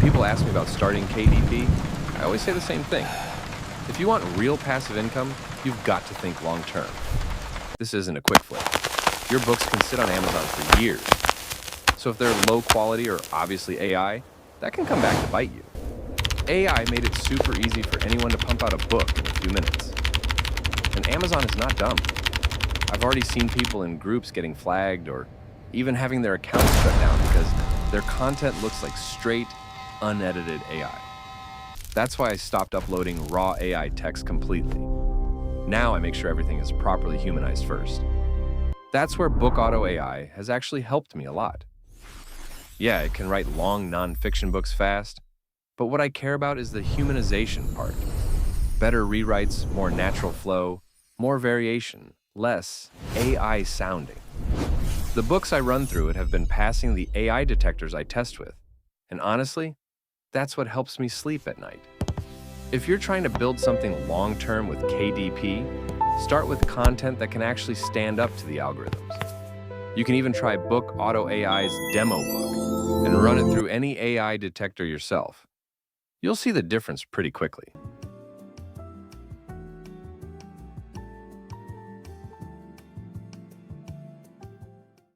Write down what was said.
people ask me about starting KDP, I always say the same thing. If you want real passive income, you've got to think long term. This isn't a quick flip. Your books can sit on Amazon for years. So if they're low quality or obviously AI, that can come back to bite you. AI made it super easy for anyone to pump out a book in a few minutes. And Amazon is not dumb. I've already seen people in groups getting flagged or even having their accounts shut down because their content looks like straight, unedited AI. That's why I stopped uploading raw AI text completely. Now I make sure everything is properly humanized first. That's where BookAutoAI has actually helped me a lot. Yeah, it can write long nonfiction books fast, but what I care about is the humanization part. Better rewrites, more natural flow, more variation, less AI sounding. The books I run through it have been passing the AI detectors I test with, and honestly, that's what helps me sleep at night. If you're trying to build something long-term with KDP, start with content that can actually stand up to the algorithms. You can even try BookAutoAI's Demo Book and run it through any AI detector yourself. You'll see the difference pretty quickly.